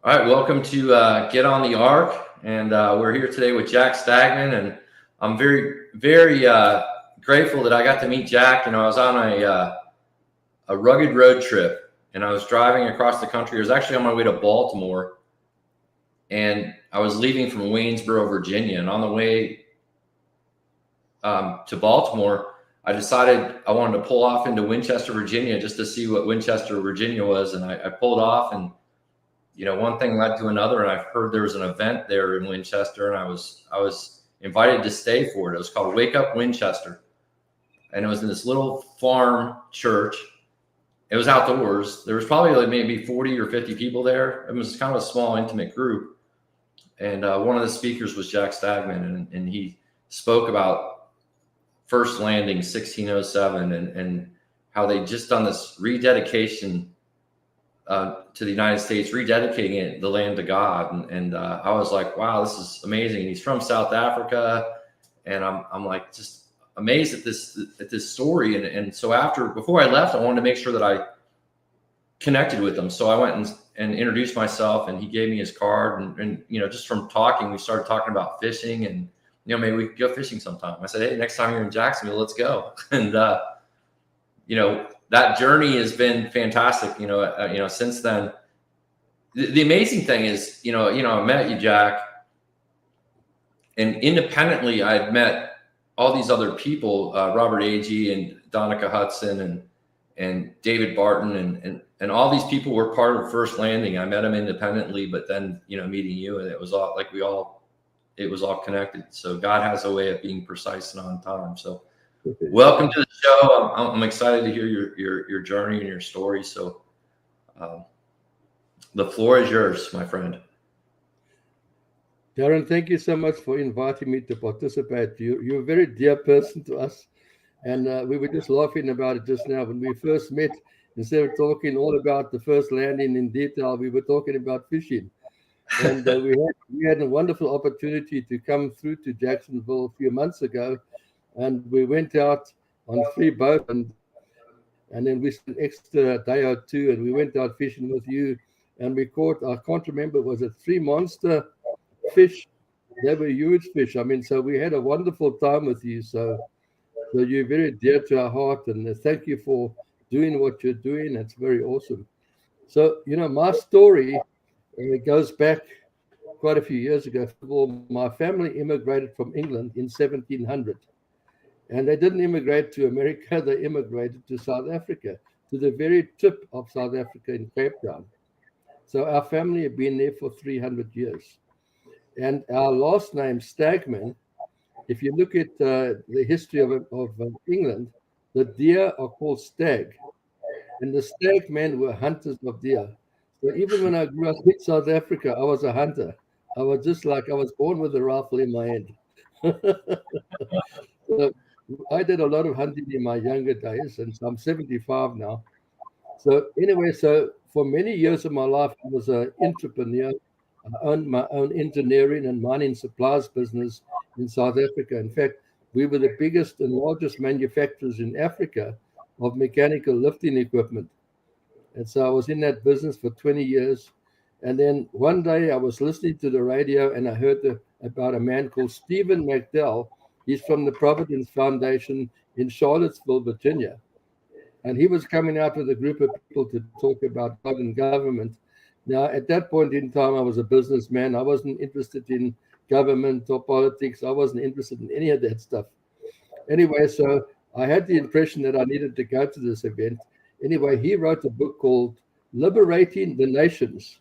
All right, welcome to Get on the Ark, and we're here today with Jack Stagman, and I'm very grateful that I got to meet Jack. I was on a rugged road trip, and I was driving across the country. I was actually on my way to Baltimore, and I was leaving from Waynesboro, Virginia, and on the way to Baltimore, I decided I wanted to pull off into Winchester, Virginia, just to see what Winchester, Virginia was, and I pulled off and one thing led to another, and I've heard there was an event there in Winchester, and I was invited to stay for it. It was called Wake Up Winchester, and it was in this little farm church. It was outdoors. There was probably like maybe 40 or 50 people there. It was kind of a small, intimate group, and one of the speakers was Jack Stagman, and he spoke about first landing 1607 and how they just done this rededication to the United States, rededicating it, the land to God. And I was like, wow, this is amazing. And he's from South Africa. And I'm like, just amazed at this story. And so before I left, I wanted to make sure that I connected with him. So I went and introduced myself, and he gave me his card. And just from talking, we started talking about fishing, and, maybe we could go fishing sometime. I said, hey, next time you're in Jacksonville, let's go. And, that journey has been fantastic. Since then, the amazing thing is, I met you, Jack, and independently, I'd met all these other people, Robert Agee and Donica Hudson and David Barton, and all these people were part of First Landing. I met them independently, but then, meeting you, and it was all like it was all connected. So God has a way of being precise and on time. So welcome to the show. I'm excited to hear your journey and your story. So the floor is yours, my friend. Darren, thank you so much for inviting me to participate. You're a very dear person to us. And we were just laughing about it just now. When we first met, instead of talking all about the first landing in detail, we were talking about fishing. And we had a wonderful opportunity to come through to Jacksonville a few months ago. And we went out on 3 boats, and then we spent an extra day or two, and we went out fishing with you, and we caught, I can't remember, was it 3 monster fish? They were huge fish. So we had a wonderful time with you. So you're very dear to our heart, and thank you for doing what you're doing. It's very awesome. So, my story goes back quite a few years ago. First of all, my family immigrated from England in 1700. And they didn't immigrate to America, they immigrated to South Africa, to the very tip of South Africa in Cape Town. So our family had been there for 300 years. And our last name, Stagman, if you look at the history of England, the deer are called stag. And the stagmen were hunters of deer. So even when I grew up in South Africa, I was a hunter. I was just like, I was born with a rifle in my hand. So I did a lot of hunting in my younger days, and so I'm 75 now. So anyway, for many years of my life, I was an entrepreneur. I owned my own engineering and mining supplies business in South Africa. In fact, we were the biggest and largest manufacturers in Africa of mechanical lifting equipment. And so I was in that business for 20 years. And then one day I was listening to the radio, and I heard about a man called Stephen McDowell. He's from the Providence Foundation in Charlottesville, Virginia. And he was coming out with a group of people to talk about God and government. Now, at that point in time, I was a businessman. I wasn't interested in government or politics. I wasn't interested in any of that stuff. Anyway, so I had the impression that I needed to go to this event. Anyway, he wrote a book called Liberating the Nations.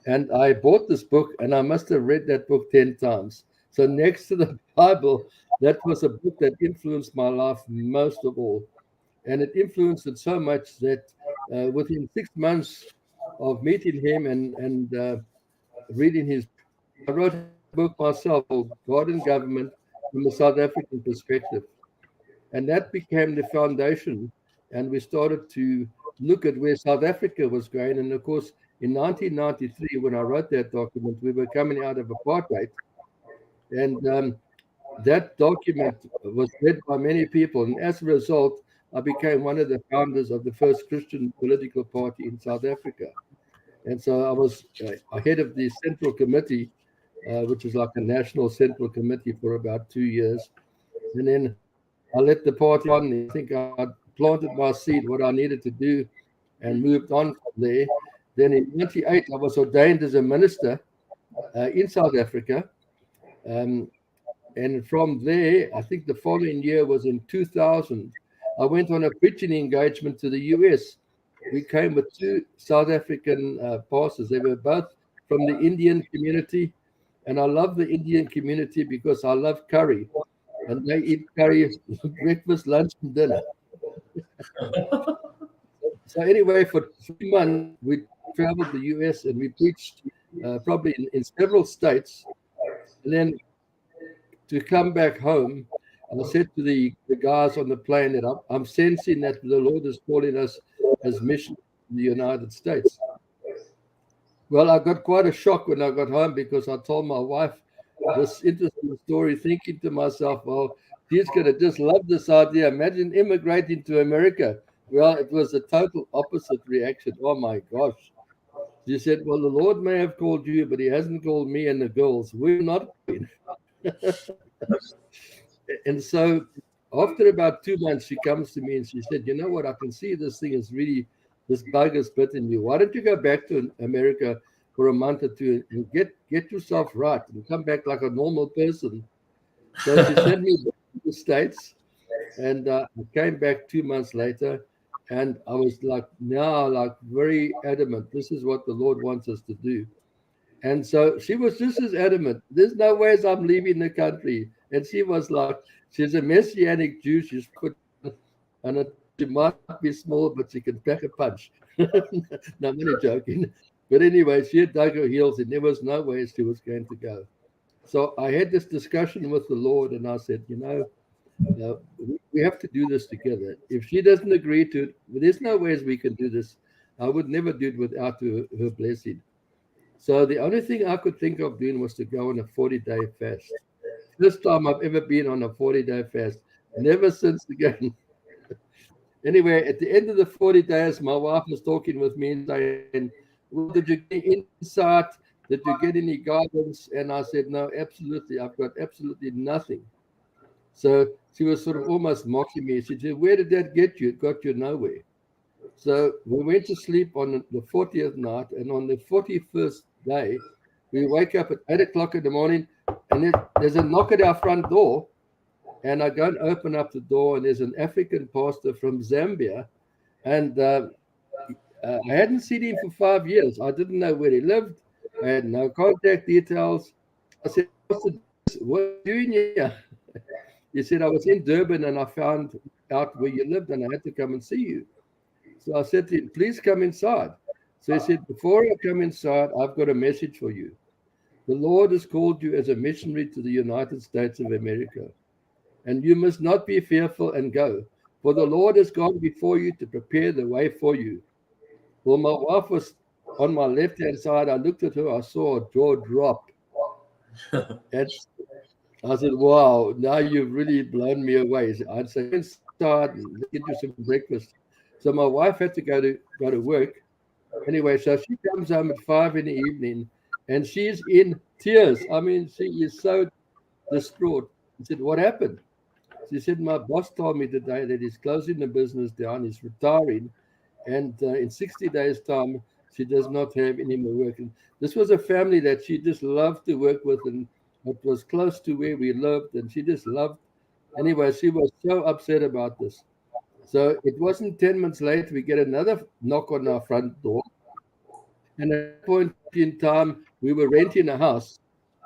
And I bought this book, and I must have read that book 10 times. So next to the Bible, that was a book that influenced my life most of all. And it influenced it so much that within 6 months of meeting him and reading his book, I wrote a book myself called God and Government from a South African perspective. And that became the foundation. And we started to look at where South Africa was going. And of course, in 1993, when I wrote that document, we were coming out of apartheid. And that document was read by many people. And as a result, I became one of the founders of the first Christian political party in South Africa. And so I was head of the Central Committee, which is like a national central committee, for about 2 years. And then I let the party on. I think I planted my seed, what I needed to do, and moved on from there. Then in 98, I was ordained as a minister in South Africa. And from there, I think the following year was in 2000, I went on a preaching engagement to the US. We came with two South African pastors. They were both from the Indian community. And I love the Indian community because I love curry. And they eat curry breakfast, lunch, and dinner. So anyway, for 3 months, we traveled the US and we preached probably in several states. And then to come back home, I said to the guys on the plane that I'm sensing that the Lord is calling us as missionaries in the United States. Well, I got quite a shock when I got home because I told my wife this interesting story, thinking to myself, well, she's going to just love this idea. Imagine immigrating to America. Well, it was a total opposite reaction. Oh, my gosh. She said, well, the Lord may have called you, but he hasn't called me and the girls. We're not going. And so after about 2 months, she comes to me and she said, you know what, I can see this thing is really, this bug is bitten you. Why don't you go back to America for a month or two and get yourself right and come back like a normal person? So she sent me back to the States, and I came back 2 months later, and I was like very adamant. This is what the Lord wants us to do. And so she was just as adamant. There's no ways I'm leaving the country. And she was like, she's a Messianic Jew. She's put, and she might be small, but she can pack a punch. No, I'm only joking. But anyway, she had dug her heels, and there was no way she was going to go. So I had this discussion with the Lord, and I said, we have to do this together. If she doesn't agree to it, there's no ways we can do this. I would never do it without her blessing. So the only thing I could think of doing was to go on a 40-day fast. First time I've ever been on a 40-day fast. Never since again. Anyway, at the end of the 40 days, my wife was talking with me and saying, well, did you get insight? Did you get any guidance? And I said, no, absolutely. I've got absolutely nothing. So she was sort of almost mocking me. She said, where did that get you? It got you nowhere. So we went to sleep on the 40th night, and on the 41st day, we wake up at 8 o'clock in the morning, and there's a knock at our front door, and I go and open up the door, and there's an African pastor from Zambia, and I hadn't seen him for 5 years. I didn't know where he lived. I had no contact details. I said, what are you doing here? He said, I was in Durban, and I found out where you lived, and I had to come and see you. So I said to him, please come inside. So he said, before I come inside, I've got a message for you. The Lord has called you as a missionary to the United States of America. And you must not be fearful and go. For the Lord has gone before you to prepare the way for you. Well, my wife was on my left-hand side. I looked at her. I saw her jaw drop. And I said, wow, now you've really blown me away. I'd say, inside and get you some breakfast. So my wife had to go to work. Anyway, so she comes home at 5 in the evening, and she's in tears. I mean, she is so distraught. I said, what happened? She said, my boss told me today that he's closing the business down, he's retiring, and in 60 days' time, she does not have any more work. And this was a family that she just loved to work with, and it was close to where we lived, and she just loved. Anyway, she was so upset about this. So it wasn't 10 minutes later, we get another knock on our front door. And at that point in time, we were renting a house.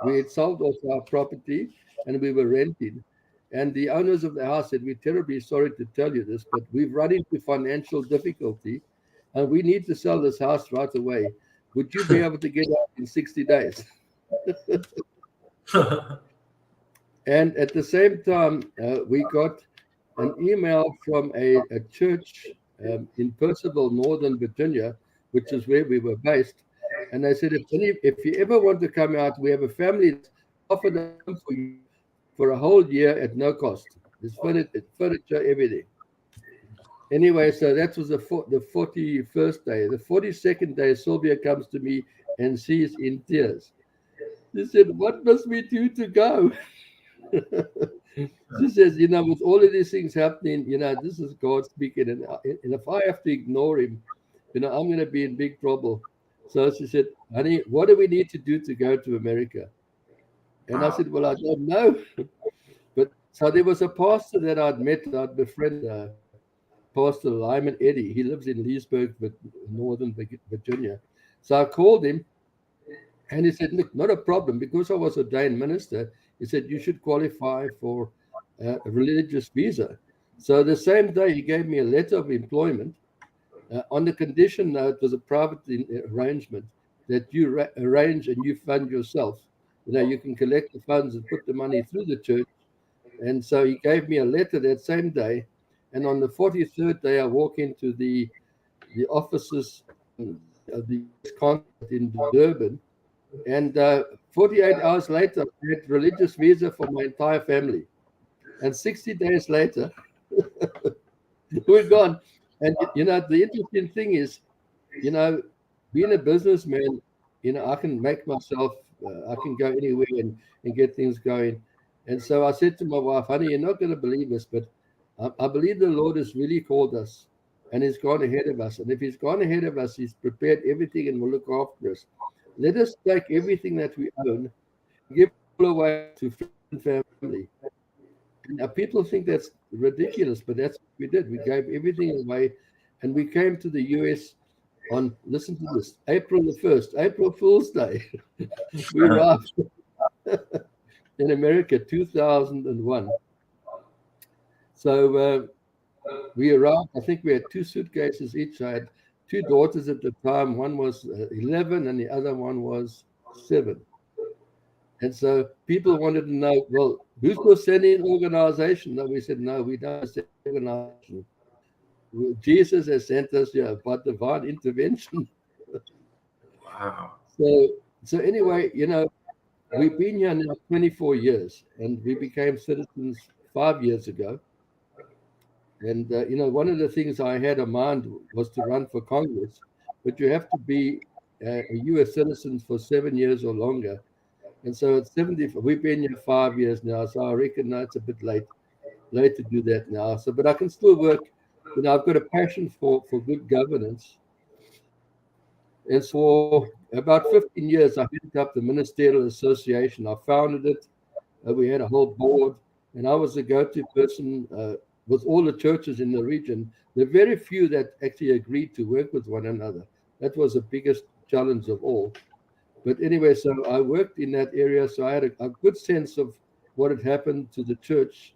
We had sold off our property and we were renting. And the owners of the house said, we're terribly sorry to tell you this, but we've run into financial difficulty and we need to sell this house right away. Would you be able to get out in 60 days? And at the same time, we got an email from a church in Percival, Northern Virginia, which is where we were based. And they said, if you ever want to come out, we have a family that's offered a home for you for a whole year at no cost. There's furniture, everything. Anyway, so that was the 41st day. The 42nd day, Sylvia comes to me and she's in tears. She said, "What must we do to go?" She says, with all of these things happening, this is God speaking. And if I have to ignore him, I'm going to be in big trouble. So she said, "Honey, what do we need to do to go to America?" And I said, "Well, I don't know." But so there was a pastor that I'd befriended, Pastor Lyman Eddy. He lives in Leesburg, Northern Virginia. So I called him and he said, "Look, not a problem. Because I was ordained minister," he said, "you should qualify for a religious visa." So the same day, he gave me a letter of employment on the condition that it was a private arrangement that you arrange and you fund yourself. You can collect the funds and put the money through the church. And so he gave me a letter that same day. And on the 43rd day, I walk into the offices of the consulate in Durban. And 48 hours later, I had religious visa for my entire family. And 60 days later, we're gone. And, the interesting thing is, being a businessman, I can make myself, I can go anywhere and get things going. And so I said to my wife, "Honey, you're not going to believe this, but I believe the Lord has really called us and he's gone ahead of us. And if he's gone ahead of us, he's prepared everything and will look after us. Let us take everything that we own, give it away to friends and family." And now people think that's ridiculous, but that's what we did. We gave everything away and we came to the US on, listen to this, April the 1st, April Fool's Day. We arrived in America 2001. So we arrived, I think we had 2 suitcases each. I had 2 daughters at the time. One was 11 and the other one was 7. And so people wanted to know, well, who's going to send in organization? And we said, no, we don't send organization. Jesus has sent us here by divine intervention. Wow. So anyway, we've been here now 24 years and we became citizens 5 years ago. And, one of the things I had in mind was to run for Congress, but you have to be a US citizen for 7 years or longer. And so it's 70, we've been here 5 years now. So I reckon now it's a bit late to do that now. So, but I can still work. I've got a passion for good governance. And so about 15 years, I headed up the Ministerial Association. I founded it. We had a whole board, and I was the go-to person with all the churches in the region. There are very few that actually agreed to work with one another. That was the biggest challenge of all. But anyway, so I worked in that area. So I had a good sense of what had happened to the church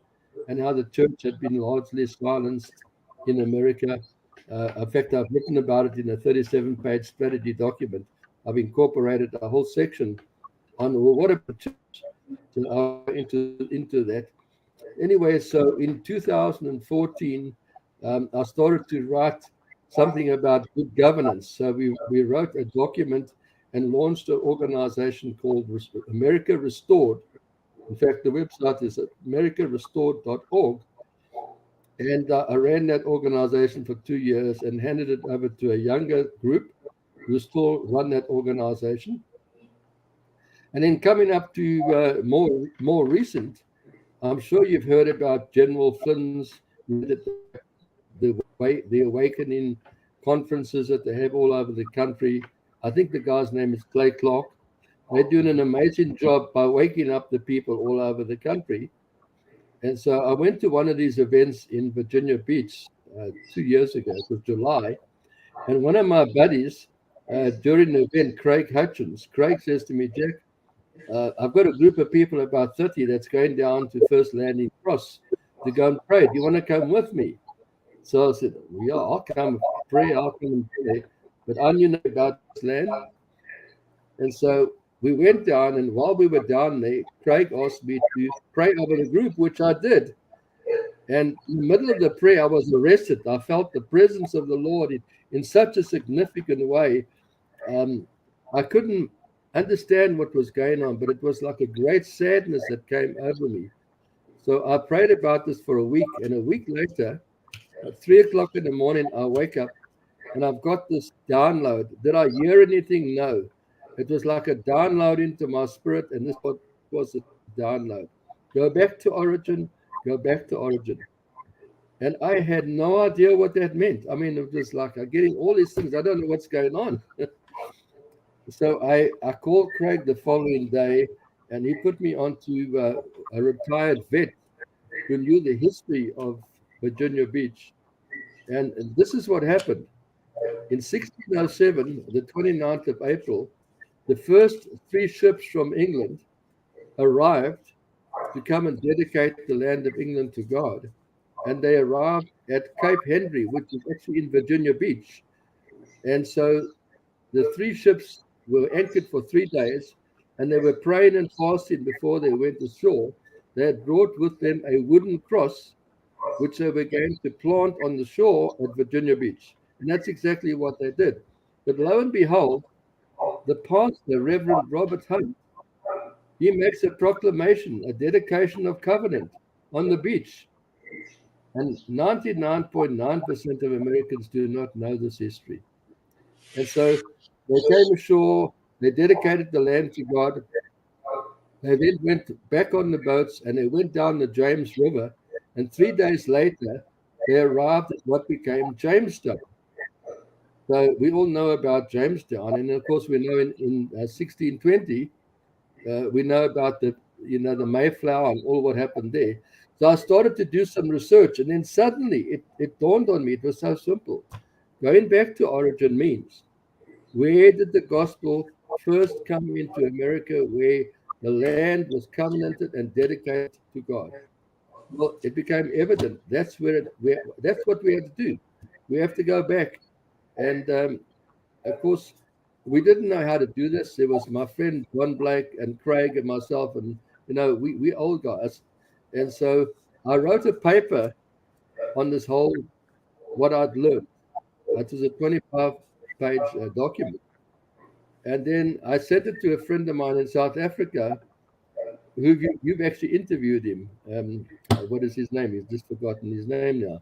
and how the church had been largely silenced in America. In fact, I've written about it in a 37-page strategy document. I've incorporated a whole section on what a church. So I'll into that. Anyway, so in 2014, I started to write something about good governance. So we wrote a document and launched an organization called America Restored. In fact, the website is americarestored.org. And I ran that organization for 2 years and handed it over to a younger group who still run that organization. And then coming up to more recent, I'm sure you've heard about General Flynn's the awakening conferences that they have all over the country. I think the guy's name is Clay Clark. They're doing an amazing job by waking up the people all over the country. And so I went to one of these events in Virginia Beach 2 years ago. It was July. And one of my buddies during the event, Craig Hutchins, Craig says to me, "Jack, I've got a group of people, about 30, that's going down to First Landing Cross to go and pray. Do you want to come with me?" So I said, "Well, yeah, I'll come and pray. I'll come and pray." But I knew nothing about this land. And so we went down, and while we were down there, Craig asked me to pray over the group, which I did. And in the middle of the prayer, I was arrested. I felt the presence of the Lord in such a significant way. I couldn't understand what was going on, but it was like a great sadness that came over me. So I prayed about this for a week, and a week later, At 3 o'clock in the morning, I wake up and I've got this download. Did I hear anything? No. It was like a download into my spirit, and this was a download. Go back to origin, go back to origin. And I had no idea what that meant. I mean, it was like I'm getting all these things. I don't know what's going on. So I called Craig the following day, and he put me onto a retired vet who knew the history of Virginia Beach. And this is what happened. In 1607, the 29th of April, the first 3 ships from England arrived to come and dedicate the land of England to God. And they arrived at Cape Henry, which is actually in Virginia Beach. And so the 3 ships were anchored for 3 days, and they were praying and fasting before they went ashore. They had brought with them a wooden cross, which they were going to plant on the shore at Virginia Beach. And that's exactly what they did. But lo and behold, the pastor, Reverend Robert Hunt, he makes a proclamation, a dedication of covenant on the beach. And 99.9% of Americans do not know this history. And so they came ashore, they dedicated the land to God. They then went back on the boats and they went down the James River. And 3 days later, they arrived at what became Jamestown. So we all know about Jamestown. And of course, we know in 1620, we know about the Mayflower and all what happened there. So I started to do some research, and then suddenly it dawned on me. It was so simple. Going back to origin means, where did the gospel first come into America, where the land was covenanted and dedicated to God? Well, it became evident. That's that's what we have to do. We have to go back, and of course, we didn't know how to do this. There was my friend John Blake and Craig and myself, and we old guys, and so I wrote a paper on this whole what I'd learned. It was a 25-page document, and then I sent it to a friend of mine in South Africa, who you've actually interviewed him. What is his name? He's just forgotten his name now.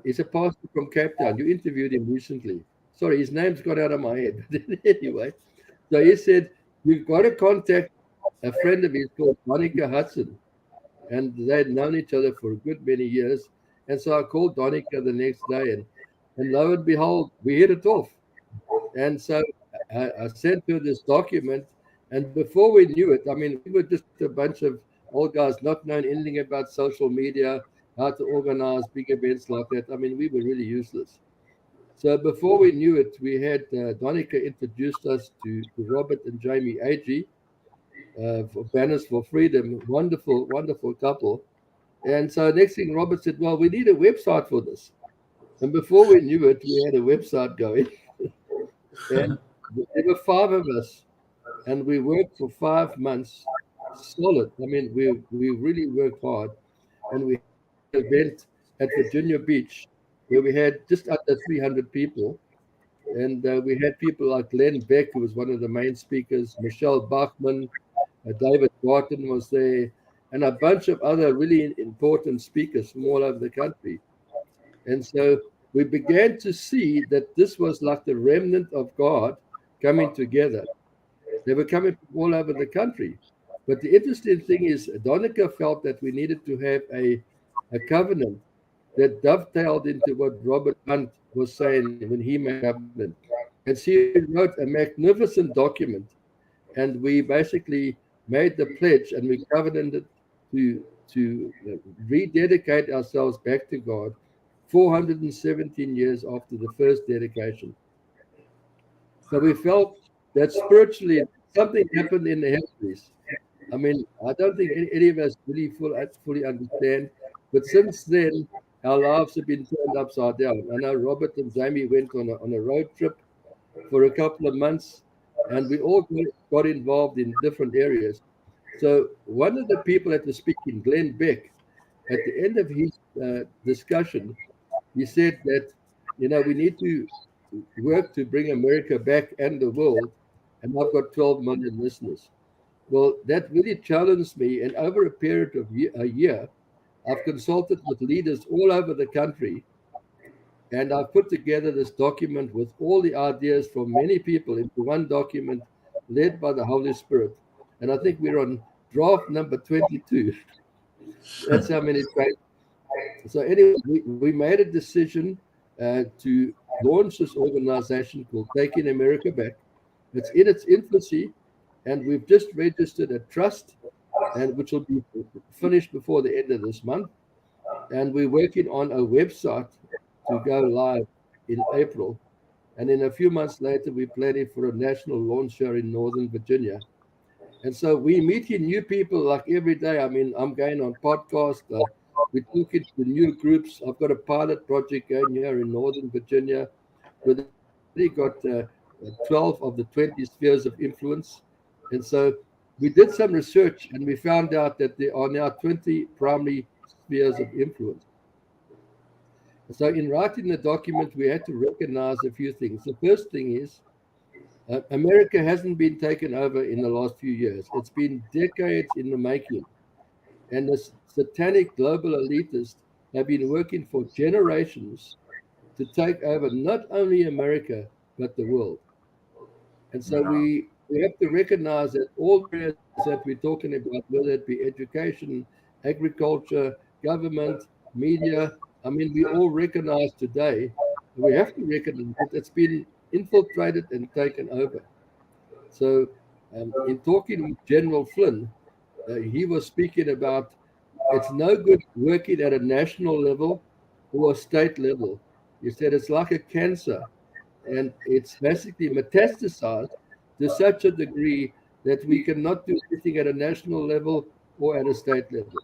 He's a pastor from Cape Town. You interviewed him recently. Sorry, his name's gone out of my head. Anyway, so he said, you've got to contact a friend of his called Donica Hudson. And they'd known each other for a good many years. And so I called Donica the next day, and lo and behold, we hit it off. And so I sent her this document. And before we knew it, I mean, we were just a bunch of old guys not knowing anything about social media, how to organize big events like that. I mean, we were really useless. So before we knew it, we had Donica introduced us to Robert and Jamie Agee for Banners for Freedom. Wonderful, wonderful couple. And so next thing, Robert said, well, we need a website for this. And before we knew it, we had a website going. And there were 5 of us. And we worked for 5 months solid. I mean, we really worked hard. And we had an event at Virginia Beach where we had just under 300 people. And we had people like Glenn Beck, who was one of the main speakers, Michelle Bachman, David Barton was there, and a bunch of other really important speakers from all over the country. And so we began to see that this was like the remnant of God coming together. They were coming from all over the country. But the interesting thing is, Donica felt that we needed to have a covenant that dovetailed into what Robert Hunt was saying when he made a covenant. And she wrote a magnificent document, and we basically made the pledge, and we covenanted to rededicate ourselves back to God 417 years after the first dedication. So we felt that spiritually something happened in the heavens. I mean, I don't think any of us really fully understand, but since then, our lives have been turned upside down. I know Robert and Jamie went on a road trip for a couple of months, and we all got involved in different areas. So one of the people that was speaking, Glenn Beck, at the end of his discussion, he said that, we need to work to bring America back and the world, and I've got 12 million listeners. Well, that really challenged me, and over a period of a year, I've consulted with leaders all over the country, and I've put together this document with all the ideas from many people into one document led by the Holy Spirit. And I think we're on draft number 22. That's how many pages. So anyway, we made a decision to launch this organization called Taking America Back. It's in its infancy, and we've just registered a trust, and which will be finished before the end of this month. And we're working on a website to go live in April. And then a few months later, we're planning for a national launch here in Northern Virginia. And so we're meeting new people like every day. I mean, I'm going on podcast. We're talking to new groups. I've got a pilot project going here in Northern Virginia. We've already got 12 of the 20 spheres of influence. And so we did some research, and we found out that there are now 20 primary spheres of influence. So in writing the document, we had to recognize a few things. The first thing is America hasn't been taken over in the last few years. It's been decades in the making. And the satanic global elitists have been working for generations to take over not only America, but the world. And so we have to recognize that all areas that we're talking about, whether it be education, agriculture, government, media, I mean, we all recognize today, we have to recognize that it's been infiltrated and taken over. So in talking with General Flynn, he was speaking about it's no good working at a national level or a state level. He said it's like a cancer, and it's basically metastasized to such a degree that we cannot do anything at a national level or at a state level.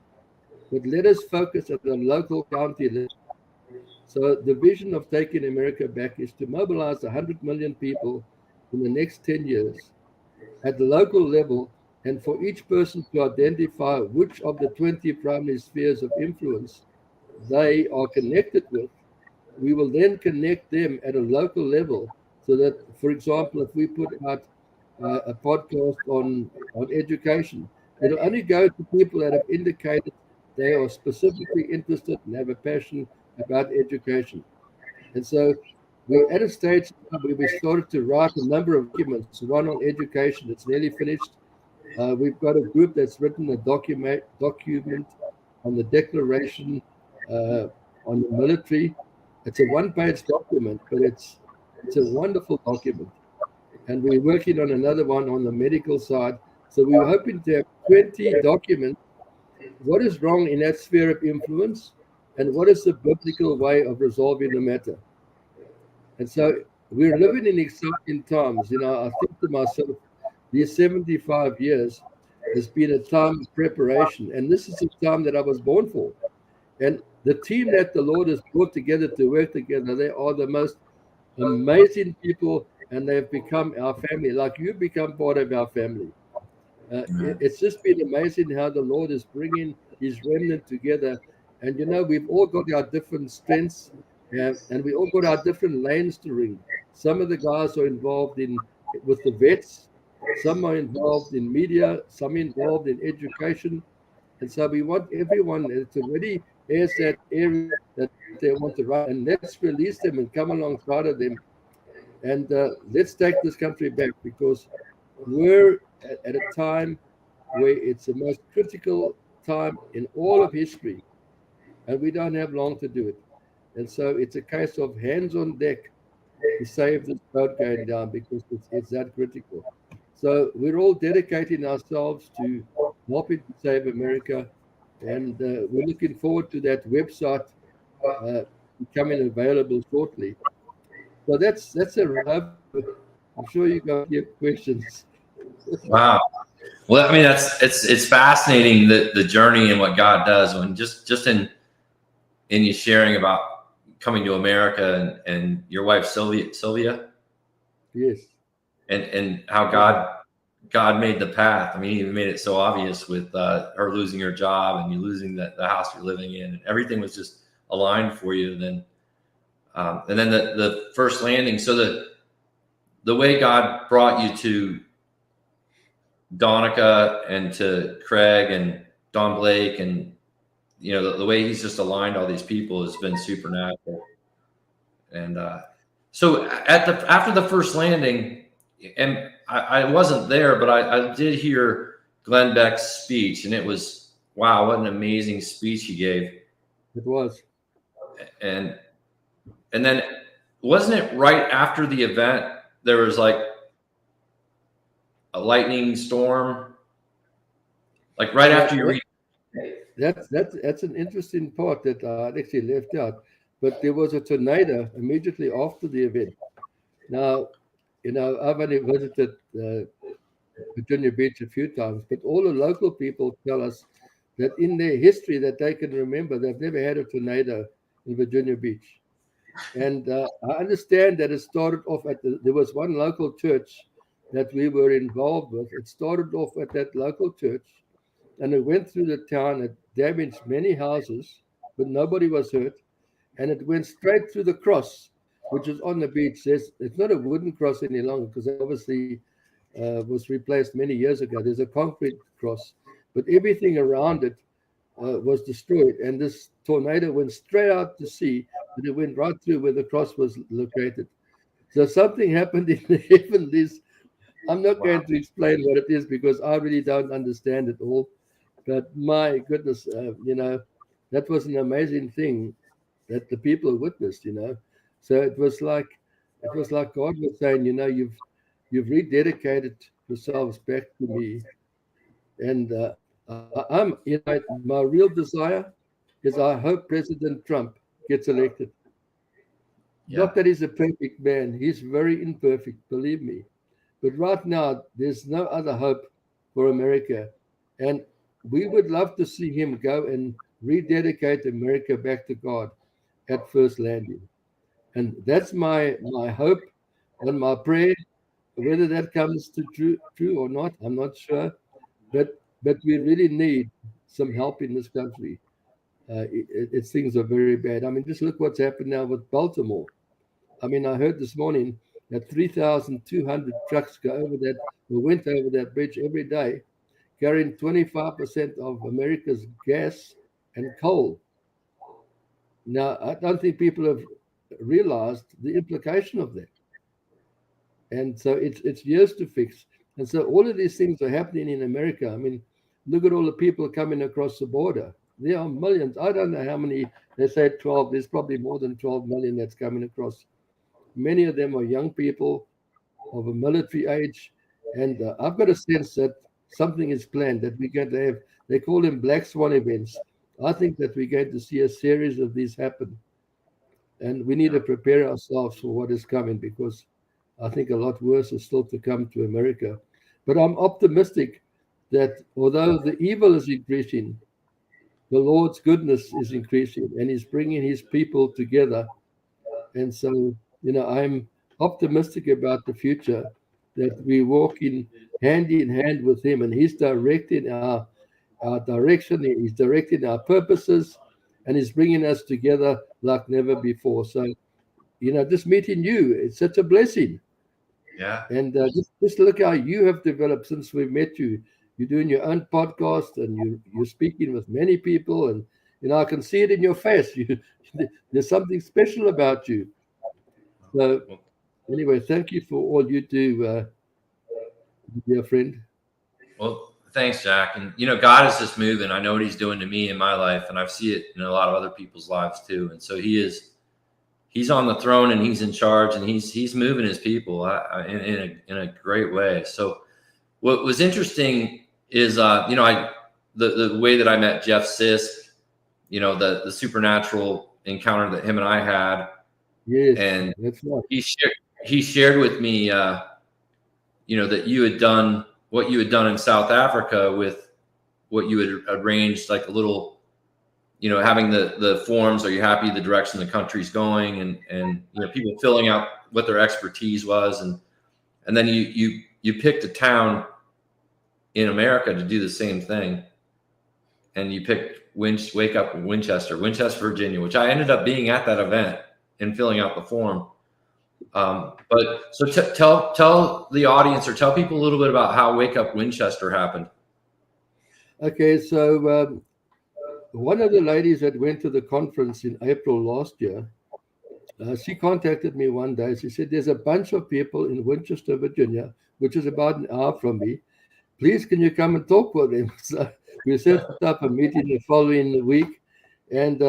But let us focus at the local county level. So the vision of Taking America Back is to mobilize 100 million people in the next 10 years at the local level, and for each person to identify which of the 20 primary spheres of influence they are connected with. We will then connect them at a local level so that, for example, if we put out a podcast on education, it'll only go to people that have indicated they are specifically interested and have a passion about education. And so we're at a stage where we started to write a number of documents, one on education that's nearly finished. We've got a group that's written a document on the declaration on the military. It's a one-page document, but it's a wonderful document. And we're working on another one on the medical side. So we were hoping to have 20 documents. What is wrong in that sphere of influence, and what is the biblical way of resolving the matter? And so we're living in exciting times. You know, I think to myself, these 75 years has been a time of preparation. And this is the time that I was born for. And the team that the Lord has brought together to work together, they are the most amazing people, and they've become our family. Like you've become part of our family. It's just been amazing how the Lord is bringing his remnant together. And, you know, we've all got our different strengths, and we all got our different lanes to ring. Some of the guys are involved with the vets. Some are involved in media. Some involved in education. And so we want everyone that already has that area that they want to run. And let's release them and come alongside of them. And let's take this country back, because we're at a time where it's the most critical time in all of history, and we don't have long to do it. And so it's a case of hands on deck to save this boat going down, because it's that critical. So we're all dedicating ourselves to helping to save America, and we're looking forward to that website becoming available shortly. So that's a wrap. I'm sure you got your questions. Wow. Well, I mean, it's fascinating the journey and what God does when just in you sharing about coming to America and your wife Sylvia. Yes. And how God made the path. I mean, he even made it so obvious with her losing her job and you losing the house you're living in, and everything was just aligned for you. And then the first landing. So the way God brought you to Donica and to Craig and Don Blake and the way he's just aligned all these people has been supernatural. And so after the first landing, and I wasn't there, but I did hear Glenn Beck's speech, and it was, wow, what an amazing speech he gave. It was. And then wasn't it right after the event there was like a lightning storm, like right after you read? That's an interesting part that I actually left out. But there was a tornado immediately after the event. Now, I've only visited Virginia Beach a few times, but all the local people tell us that in their history that they can remember, they've never had a tornado in Virginia Beach. And I understand that it started off there was one local church that we were involved with. It started off at that local church, and it went through the town. It damaged many houses, but nobody was hurt. And it went straight through the cross, which is on the beach. It's not a wooden cross any longer because it obviously was replaced many years ago. There's a concrete cross, but everything around it was destroyed. And this tornado went straight out to sea, and it went right through where the cross was located. So something happened in the heavenlies. I'm not going to explain what it is because I really don't understand it all. But my goodness, that was an amazing thing that the people witnessed. So it was like God was saying, you've rededicated yourselves back to me, and I'm, my real desire is I hope President Trump gets elected. Yeah. Not that he's a perfect man; he's very imperfect, believe me. But right now, there's no other hope for America, and we would love to see him go and rededicate America back to God at first landing. And that's my hope and my prayer. Whether that comes to true or not, I'm not sure. But we really need some help in this country. Things are very bad. I mean, just look what's happened now with Baltimore. I mean, I heard this morning that 3,200 trucks went over that bridge every day, carrying 25% of America's gas and coal. Now, I don't think people have realized the implication of that. And so it's years to fix. And so all of these things are happening in America. I mean, look at all the people coming across the border. There are millions. I don't know how many. They say 12. There's probably more than 12 million that's coming across. Many of them are young people of a military age. And I've got a sense that something is planned, that we're going to have, they call them black swan events. I think that we're going to see a series of these happen. And we need to prepare ourselves for what is coming, because I think a lot worse is still to come to America. But I'm optimistic that although the evil is increasing, the Lord's goodness is increasing, and he's bringing his people together. And so, I'm optimistic about the future, that we walk in hand with him, and he's directing our direction, he's directing our purposes, and he's bringing us together like never before. So, just meeting you, it's such a blessing. Yeah. And just look how you have developed since we've met you. You're doing your own podcast, and you're speaking with many people, and I can see it in your face. There's something special about you. So anyway, thank you for all you do, dear friend. Well, thanks, Jack. And God is just moving. I know what he's doing to me in my life, and I see it in a lot of other people's lives too. And so he's on the throne, and he's in charge, and he's moving his people in a great way. So what was interesting is the way that I met Jeff Sisk, the supernatural encounter that him and I had. Yes, and that's right. He shared with me that you had done what you had done in South Africa with what you had arranged, like a little, having the forms. Are you happy the direction the country's going? And people filling out what their expertise was. And then you picked a town in America to do the same thing. And you picked Wake Up Winchester, Virginia, which I ended up being at that event and filling out the form. But so tell the audience, or tell people a little bit about how Wake Up Winchester happened. Okay, so one of the ladies that went to the conference in April last year, she contacted me one day. She said, "There's a bunch of people in Winchester, Virginia, which is about an hour from me. Please, can you come and talk with them?" So we set up a meeting the following week, and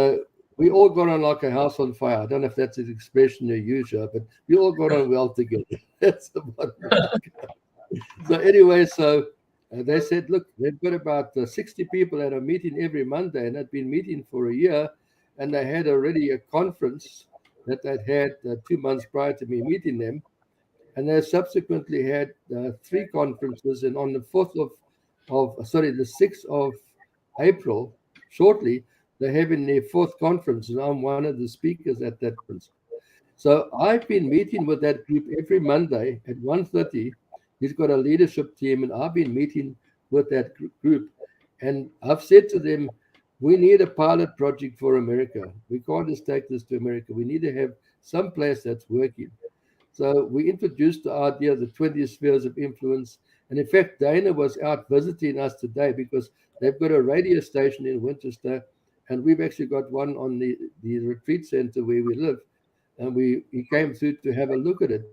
we all got on like a house on fire. I don't know if that's an expression you use, but we all got on well together. That's the bottom line. So anyway, they said, look, they've got about 60 people that are meeting every Monday, and had been meeting for a year, and they had already a conference that they'd had 2 months prior to me meeting them. And they subsequently had 3 conferences. And on the 6th of April, shortly, they're having their 4th conference. And I'm one of the speakers at that conference. So I've been meeting with that group every Monday at 1:30. He's got a leadership team, and I've been meeting with that group. And I've said to them, we need a pilot project for America. We can't just take this to America. We need to have some place that's working. So we introduced the idea of the 20 spheres of influence. And in fact, Dana was out visiting us today because they've got a radio station in Winchester, and we've actually got one on the retreat center where we live. And he came through to have a look at it.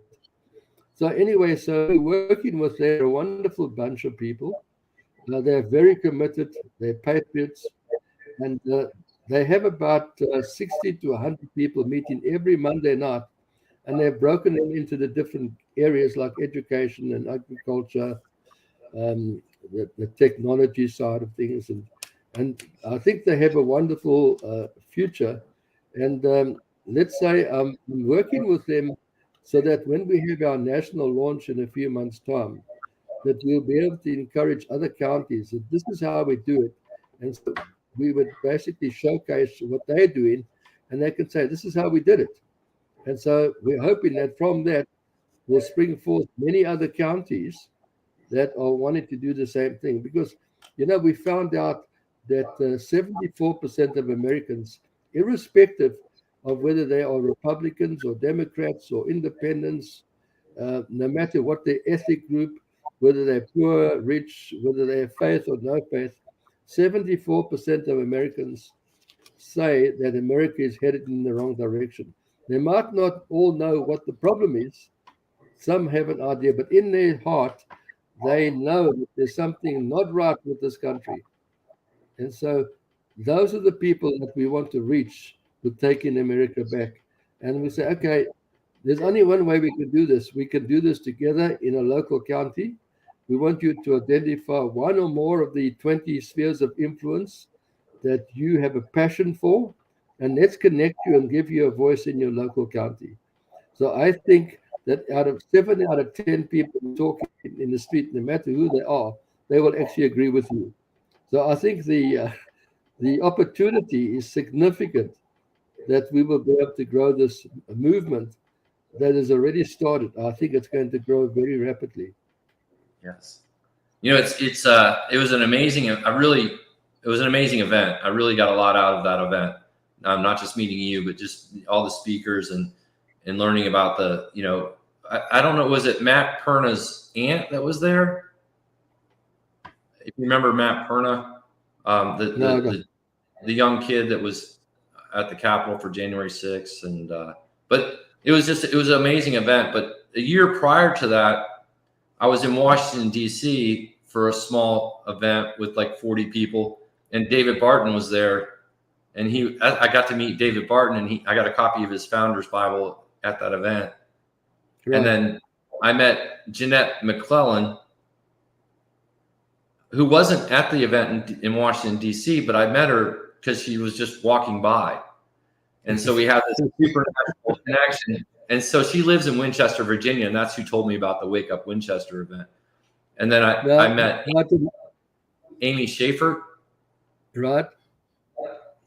So anyway, so we're working with them, a wonderful bunch of people. They're very committed. They're patriots. And they have about 60 to 100 people meeting every Monday night. And they've broken them into the different areas like education and agriculture, the technology side of things. And I think they have a wonderful future. And let's say I'm working with them so that when we have our national launch in a few months' time, that we'll be able to encourage other counties that this is how we do it. And so we would basically showcase what they're doing, and they can say, this is how we did it. And so we're hoping that from that will spring forth many other counties that are wanting to do the same thing. Because, we found out that 74% of Americans, irrespective of whether they are Republicans or Democrats or independents, no matter what their ethnic group, whether they're poor, rich, whether they have faith or no faith, 74% of Americans say that America is headed in the wrong direction. They might not all know what the problem is. Some have an idea, but in their heart, they know that there's something not right with this country. And so those are the people that we want to reach with taking America back. And we say, okay, there's only one way we can do this. We can do this together in a local county. We want you to identify one or more of the 20 spheres of influence that you have a passion for, and let's connect you and give you a voice in your local county. So I think that out of 7 out of 10 people talking in the street, no matter who they are, they will actually agree with you. So I think the opportunity is significant that we will be able to grow this movement that has already started. I think it's going to grow very rapidly. Yes. It was an amazing, it was an amazing event. I really got a lot out of that event. Not just meeting you, but just all the speakers and learning about I don't know, was it Matt Perna's aunt that was there? If you remember Matt Perna, the young kid that was at the Capitol for January 6th. But it was an amazing event. But a year prior to that, I was in Washington, D.C. for a small event with like 40 people, and David Barton was there. And I got to meet David Barton, and I got a copy of his Founder's Bible at that event. Right. And then I met Jeanette McClellan, who wasn't at the event in Washington, D.C., but I met her because she was just walking by. And so we had this supernatural connection. And so she lives in Winchester, Virginia, and that's who told me about the Wake Up Winchester event. And then I met Amy Schaefer. Right.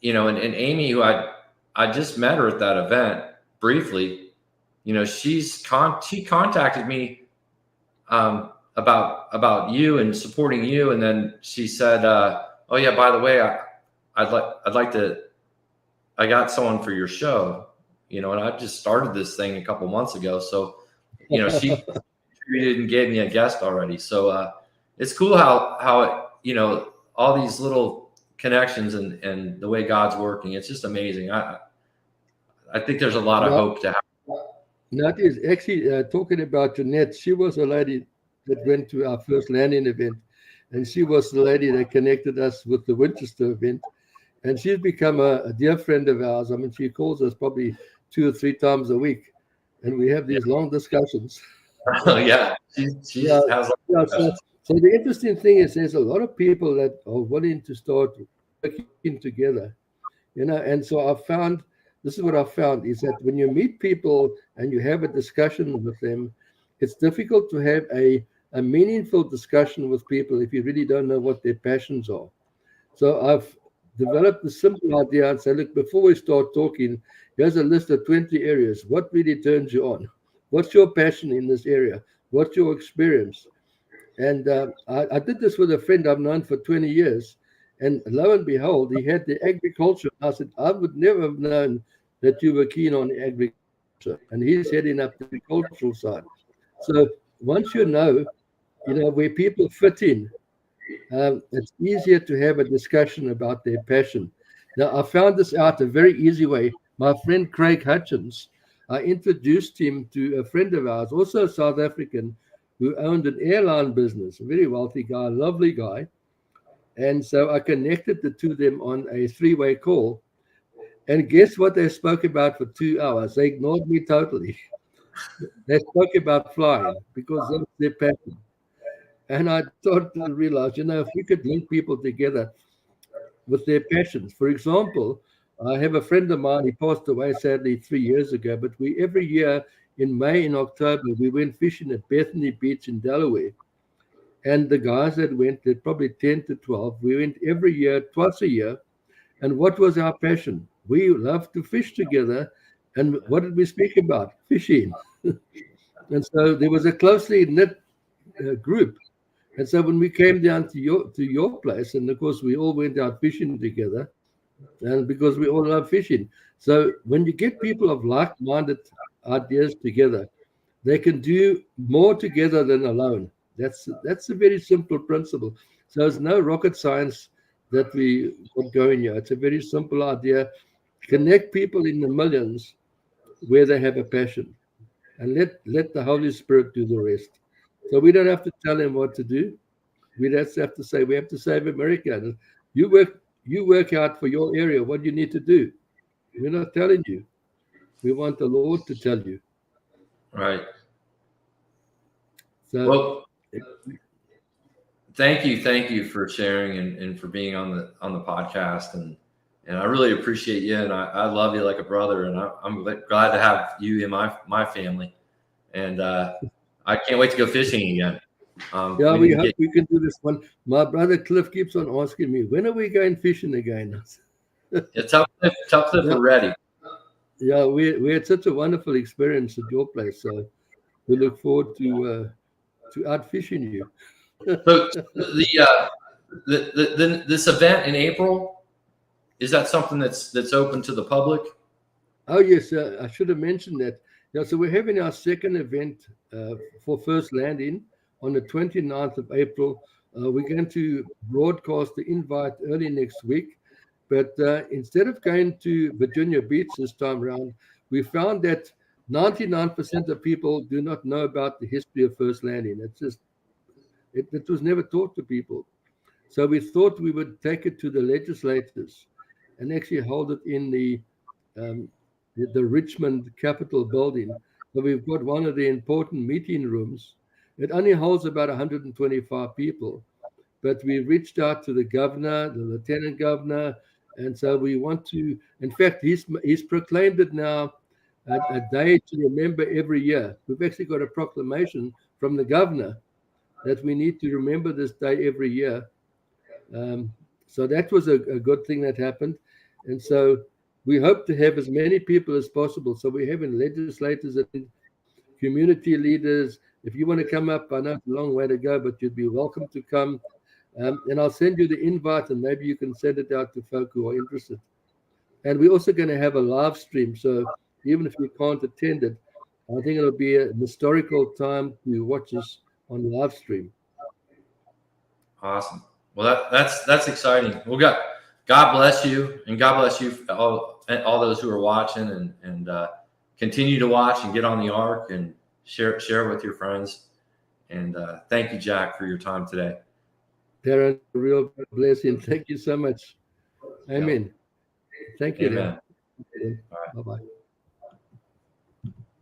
And Amy, who I just met her at that event briefly, she contacted me about you and supporting you. And then she said, oh yeah, by the way, I got someone for your show, and I just started this thing a couple months ago. So, she contributed and gave me a guest already. So it's cool how all these little connections and the way God's working. It's just amazing. I think there's a lot of hope to have. That is actually talking about Jeanette. She was a lady that went to our first landing event, and she was the lady that connected us with the Winchester event. And she's become a dear friend of ours. I mean, she calls us probably 2 or 3 times a week, and we have these long discussions. Yeah, she has. So the interesting thing is, there's a lot of people that are willing to start working together, And so I found this is what I found is that when you meet people and you have a discussion with them, it's difficult to have a meaningful discussion with people if you really don't know what their passions are. So I've developed a simple idea and say, look, before we start talking, here's a list of 20 areas. What really turns you on? What's your passion in this area? What's your experience? And I did this with a friend I've known for 20 years. And lo and behold, he had the agriculture. I said, I would never have known that you were keen on agriculture. And he's heading up the agricultural side. So once you know where people fit in, it's easier to have a discussion about their passion. Now, I found this out a very easy way. My friend Craig Hutchins, I introduced him to a friend of ours, also a South African, who owned an airline business, a very wealthy guy, lovely guy. And so I connected the two of them on a 3-way call. And guess what they spoke about for 2 hours? They ignored me totally. They spoke about flying because that's their passion. And I started to realize, if we could link people together with their passions. For example, I have a friend of mine, he passed away sadly 3 years ago, but we every year in May and October, we went fishing at Bethany Beach in Delaware. And the guys that went, they're probably 10 to 12. We went every year, twice a year. And what was our passion? We loved to fish together. And what did we speak about? Fishing. And so there was a closely knit group. And so when we came down to your place, and of course we all went out fishing together, and because we all love fishing. So when you get people of like-minded ideas together, they can do more together than alone. That's a very simple principle. So it's no rocket science that we got going here. It's a very simple idea. Connect people in the millions where they have a passion, and let the Holy Spirit do the rest. So we don't have to tell them what to do. We just have to say we have to save America. You work out for your area what you need to do. We're not telling you. We want the Lord to tell you. Right. So, well, thank you for sharing and for being on the podcast, and I really appreciate you, and I love you like a brother, and I'm glad to have you in my family, and I can't wait to go fishing again. Yeah, we hope we can do this one. My brother Cliff keeps on asking me, when are we going fishing again? Tell Cliff we're ready. Yeah, we had such a wonderful experience at your place, so we look forward to out fishing you. So this event in April, is that something that's open to the public? Oh yes, I should have mentioned that. Yeah, so we're having our second event for First Landing on the 29th of April. We're going to broadcast the invite early next week. But instead of going to Virginia Beach this time around, we found that 99% of people do not know about the history of First Landing. It's just, it was never taught to people. So we thought we would take it to the legislators and actually hold it in the Richmond Capitol building. So we've got one of the important meeting rooms. It only holds about 125 people, but we reached out to the governor, the lieutenant governor, and so we want to. In fact, he's proclaimed it now a day to remember every year. We've actually got a proclamation from the governor that we need to remember this day every year. So that was a good thing that happened, and so we hope to have as many people as possible. So we're having legislators and community leaders. If you want to come up, I know it's a long way to go, but you'd be welcome to come. And I'll send you the invite, and maybe you can send it out to folk who are interested. And we're also going to have a live stream. So even if you can't attend it, I think it'll be an historical time to watch us on live stream. Awesome. Well, that's exciting. God bless you, and God bless you all those who are watching, and continue to watch and get on the ark and share with your friends. And thank you, Jack, for your time today. Darren, a real blessing. Thank you so much. Amen. Yep. Thank you. Amen. Bye bye.